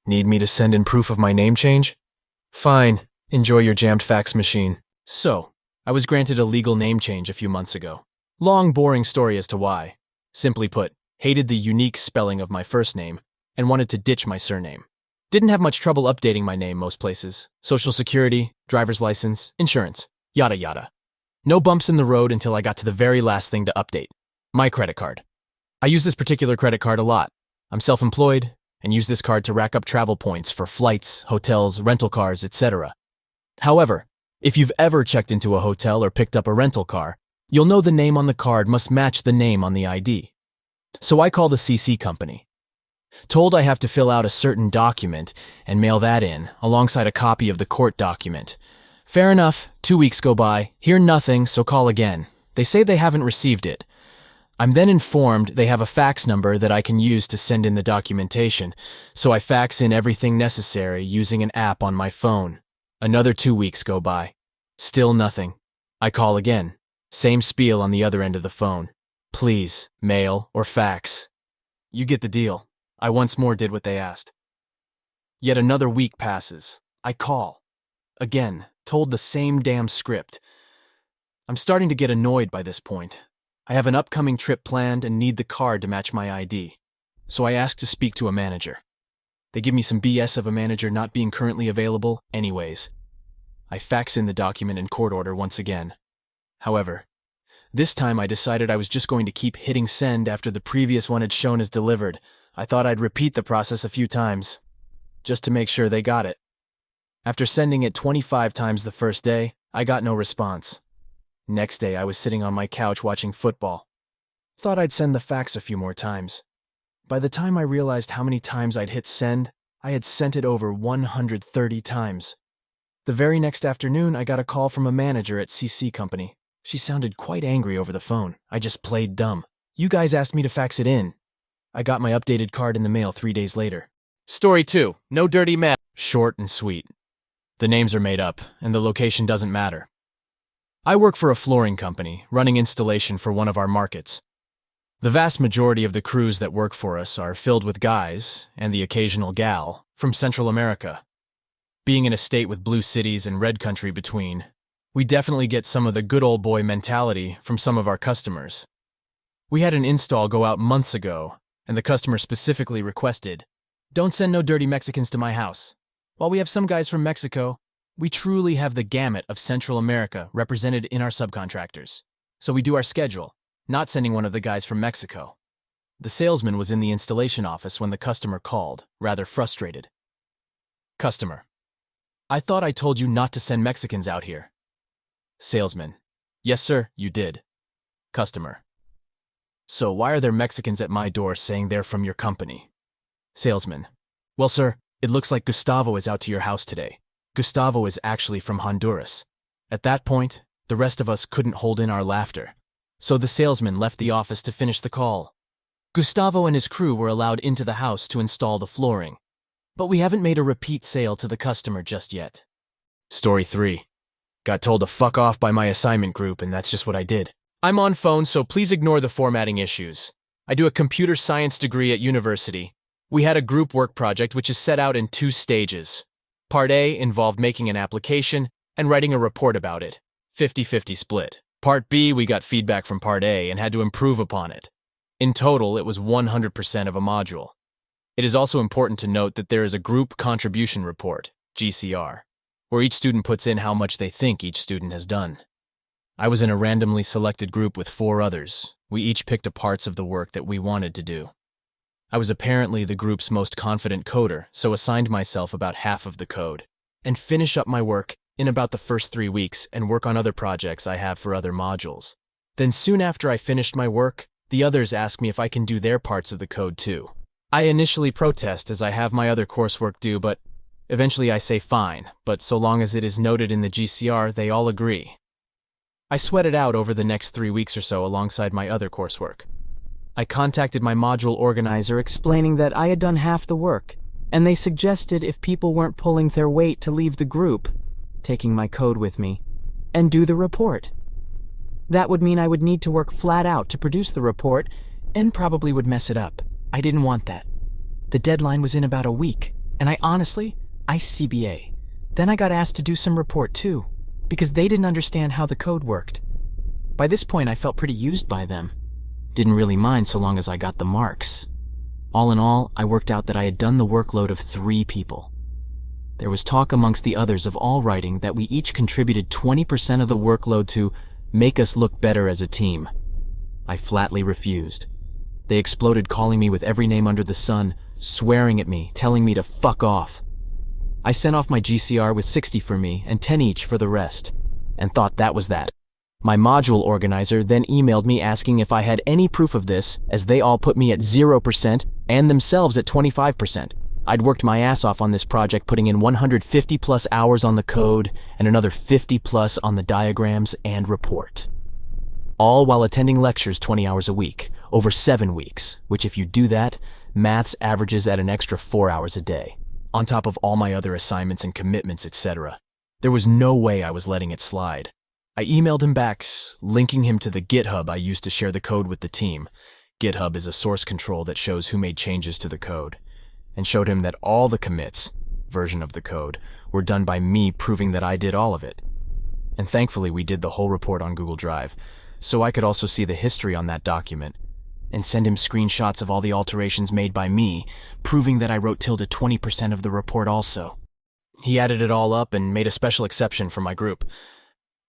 Need me to send in proof of my name change? Fine, enjoy your jammed fax machine. So, I was granted a legal name change a few months ago. Long, boring story as to why. Simply put, hated the unique spelling of my first name and wanted to ditch my surname. Didn't have much trouble updating my name most places. Social security, driver's license, insurance, yada yada. No bumps in the road until I got to the very last thing to update. My credit card. I use this particular credit card a lot. I'm self-employed and use this card to rack up travel points for flights, hotels, rental cars, etc. However, if you've ever checked into a hotel or picked up a rental car, you'll know the name on the card must match the name on the ID. So I call the CC company. Told I have to fill out a certain document and mail that in, alongside a copy of the court document. Fair enough, 2 weeks go by, hear nothing, so call again. They say they haven't received it. I'm then informed they have a fax number that I can use to send in the documentation, so I fax in everything necessary using an app on my phone. Another 2 weeks go by. Still nothing. I call again. Same spiel on the other end of the phone. Please, mail or fax. You get the deal. I once more did what they asked. Yet another week passes. I call. Again, told the same damn script. I'm starting to get annoyed by this point. I have an upcoming trip planned and need the card to match my ID. So I ask to speak to a manager. They give me some BS of a manager not being currently available anyways. I fax in the document and court order once again. However, this time I decided I was just going to keep hitting send after the previous one had shown as delivered. I thought I'd repeat the process a few times, just to make sure they got it. After sending it 25 times the first day, I got no response. Next day I was sitting on my couch watching football. Thought I'd send the fax a few more times. By the time I realized how many times I'd hit send, I had sent it over 130 times. The very next afternoon I got a call from a manager at CC Company. She sounded quite angry over the phone. I just played dumb. You guys asked me to fax it in. I got my updated card in the mail 3 days later. Story 2. No dirty math. Short and sweet. The names are made up, and the location doesn't matter. I work for a flooring company, running installation for one of our markets. The vast majority of the crews that work for us are filled with guys, and the occasional gal, from Central America. Being in a state with blue cities and red country between, we definitely get some of the good old boy mentality from some of our customers. We had an install go out months ago, and the customer specifically requested, "Don't send no dirty Mexicans to my house." While we have some guys from Mexico, we truly have the gamut of Central America represented in our subcontractors. So we do our schedule, not sending one of the guys from Mexico. The salesman was in the installation office when the customer called, rather frustrated. Customer: I thought I told you not to send Mexicans out here. Salesman: Yes, sir, you did. Customer: So why are there Mexicans at my door saying they're from your company? Salesman: Well, sir, it looks like Gustavo is out to your house today. Gustavo is actually from Honduras. At that point, the rest of us couldn't hold in our laughter. So the salesman left the office to finish the call. Gustavo and his crew were allowed into the house to install the flooring. But we haven't made a repeat sale to the customer just yet. Story 3. Got told to fuck off by my assignment group, and that's just what I did. I'm on phone, so please ignore the formatting issues. I do a computer science degree at university. We had a group work project which is set out in 2 stages. Part A involved making an application and writing a report about it. 50-50 split. Part B, we got feedback from Part A and had to improve upon it. In total, it was 100% of a module. It is also important to note that there is a group contribution report, GCR, where each student puts in how much they think each student has done. I was in a randomly selected group with 4 others. We each picked a parts of the work that we wanted to do. I was apparently the group's most confident coder, so assigned myself about half of the code, and finish up my work in about the first 3 weeks and work on other projects I have for other modules. Then soon after I finished my work, the others ask me if I can do their parts of the code too. I initially protest as I have my other coursework due, but eventually I say fine, but so long as it is noted in the GCR, they all agree. I sweat it out over the next 3 weeks or so alongside my other coursework. I contacted my module organizer explaining that I had done half the work, and they suggested if people weren't pulling their weight to leave the group, taking my code with me, and do the report. That would mean I would need to work flat out to produce the report, and probably would mess it up. I didn't want that. The deadline was in about a week, And I CBA. Then I got asked to do some report too, because they didn't understand how the code worked. By this point, I felt pretty used by them. Didn't really mind so long as I got the marks. All in all, I worked out that I had done the workload of 3 people. There was talk amongst the others of all writing that we each contributed 20% of the workload to make us look better as a team. I flatly refused. They exploded calling me with every name under the sun, swearing at me, telling me to fuck off. I sent off my GCR with 60 for me and 10 each for the rest, and thought that was that. My module organizer then emailed me asking if I had any proof of this, as they all put me at 0% and themselves at 25%. I'd worked my ass off on this project, putting in 150 plus hours on the code and another 50 plus on the diagrams and report. All while attending lectures 20 hours a week, over 7 weeks, which if you do that, maths averages at an extra 4 hours a day, on top of all my other assignments and commitments, etc. There was no way I was letting it slide. I emailed him back, linking him to the GitHub I used to share the code with the team. GitHub is a source control that shows who made changes to the code, and showed him that all the commits, version of the code, were done by me, proving that I did all of it. And thankfully we did the whole report on Google Drive, so I could also see the history on that document, and send him screenshots of all the alterations made by me, proving that I wrote tilde 20% of the report also. He added it all up and made a special exception for my group,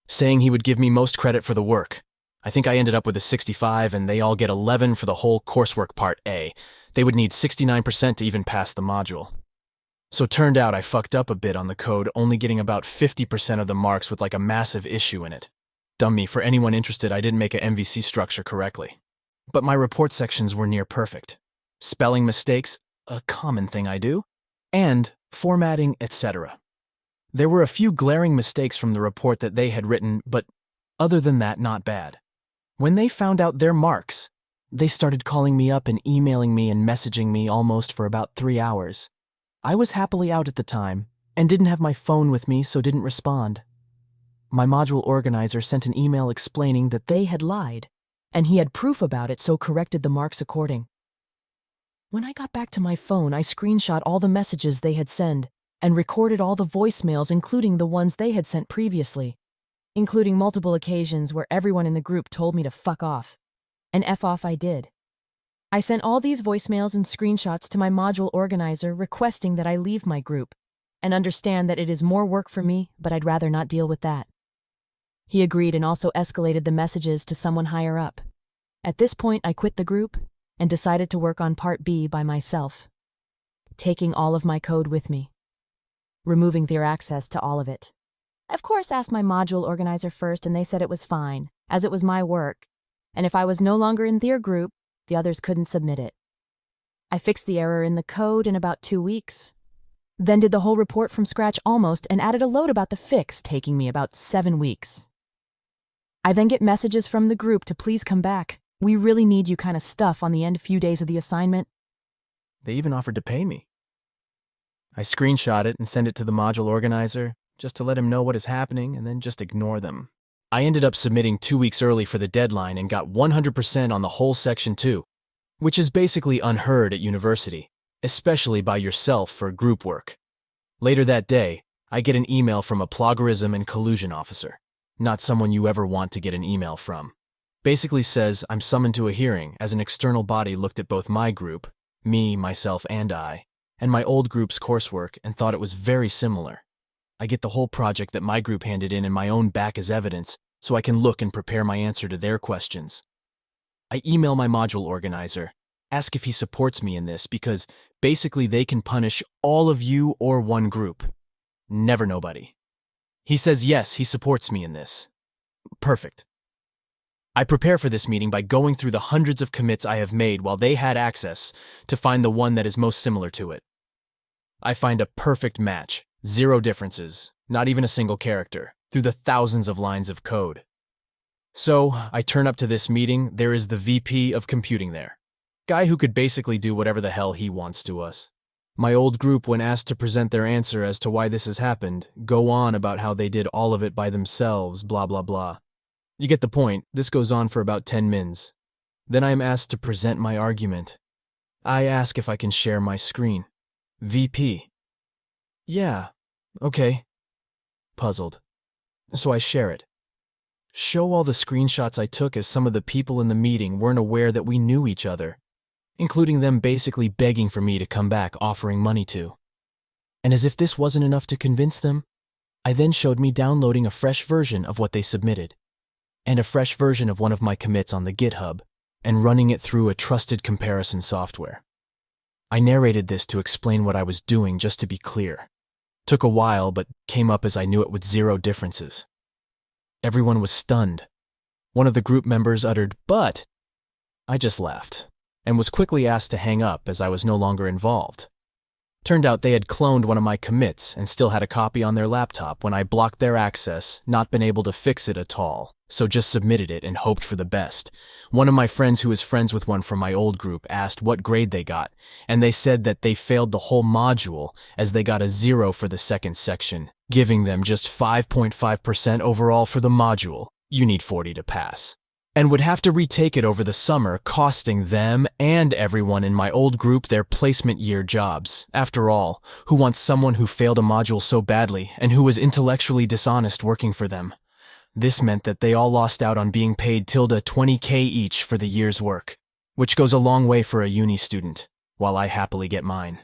saying he would give me most credit for the work. I think I ended up with a 65 and they all get 11 for the whole coursework part A. They would need 69% to even pass the module. So turned out I fucked up a bit on the code, only getting about 50% of the marks with like a massive issue in it. Dumb me, for anyone interested, I didn't make a MVC structure correctly. But my report sections were near perfect. Spelling mistakes, a common thing I do, and formatting, etc. There were a few glaring mistakes from the report that they had written, but other than that, not bad. When they found out their marks, they started calling me up and emailing me and messaging me almost for about 3 hours. I was happily out at the time and didn't have my phone with me, so didn't respond. My module organizer sent an email explaining that they had lied, and he had proof about it, so corrected the marks according. When I got back to my phone, I screenshot all the messages they had sent and recorded all the voicemails, including the ones they had sent previously, including multiple occasions where everyone in the group told me to fuck off. And F off I did. I sent all these voicemails and screenshots to my module organizer requesting that I leave my group and understand that it is more work for me, but I'd rather not deal with that. He agreed and also escalated the messages to someone higher up. At this point, I quit the group and decided to work on Part B by myself, taking all of my code with me, removing their access to all of it. I, of course, asked my module organizer first, and they said it was fine, as it was my work, and if I was no longer in their group, the others couldn't submit it. I fixed the error in the code in about 2 weeks, then did the whole report from scratch almost, and added a load about the fix, taking me about 7 weeks. I then get messages from the group to please come back. We really need you kind of stuff on the end few days of the assignment. They even offered to pay me. I screenshot it and send it to the module organizer, just to let him know what is happening and then just ignore them. I ended up submitting 2 weeks early for the deadline and got 100% on the whole section too, which is basically unheard at university, especially by yourself for group work. Later that day, I get an email from a plagiarism and collusion officer, not someone you ever want to get an email from. Basically says I'm summoned to a hearing as an external body looked at both my group, me, myself, and my old group's coursework and thought it was very similar. I get the whole project that my group handed in and my own back as evidence so I can look and prepare my answer to their questions. I email my module organizer, ask if he supports me in this because basically they can punish all of you or one group. Never nobody. He says yes, he supports me in this. Perfect. I prepare for this meeting by going through the hundreds of commits I have made while they had access to find the one that is most similar to it. I find a perfect match, 0 differences, not even a single character, through the thousands of lines of code. So, I turn up to this meeting, there is the VP of computing there. Guy who could basically do whatever the hell he wants to us. My old group, when asked to present their answer as to why this has happened, go on about how they did all of it by themselves, blah blah blah. You get the point, this goes on for about 10 mins. Then I am asked to present my argument. I ask if I can share my screen. VP, Yeah, okay. Puzzled. So I share it. Show all the screenshots I took as some of the people in the meeting weren't aware that we knew each other, including them basically begging for me to come back offering money to. And as if this wasn't enough to convince them, I then showed me downloading a fresh version of what they submitted, and a fresh version of one of my commits on the GitHub, and running it through a trusted comparison software. I narrated this to explain what I was doing just to be clear. Took a while, but came up as I knew it with zero differences. Everyone was stunned. One of the group members uttered, "But," I just laughed, and was quickly asked to hang up as I was no longer involved. Turned out they had cloned one of my commits and still had a copy on their laptop when I blocked their access, not been able to fix it at all, so just submitted it and hoped for the best. One of my friends who is friends with one from my old group asked what grade they got, and they said that they failed the whole module as they got a 0 for the second section, giving them just 5.5% overall for the module. You need 40 to pass. And would have to retake it over the summer, costing them and everyone in my old group their placement year jobs. After all, who wants someone who failed a module so badly and who was intellectually dishonest working for them? This meant that they all lost out on being paid $20K each for the year's work, which goes a long way for a uni student, while I happily get mine.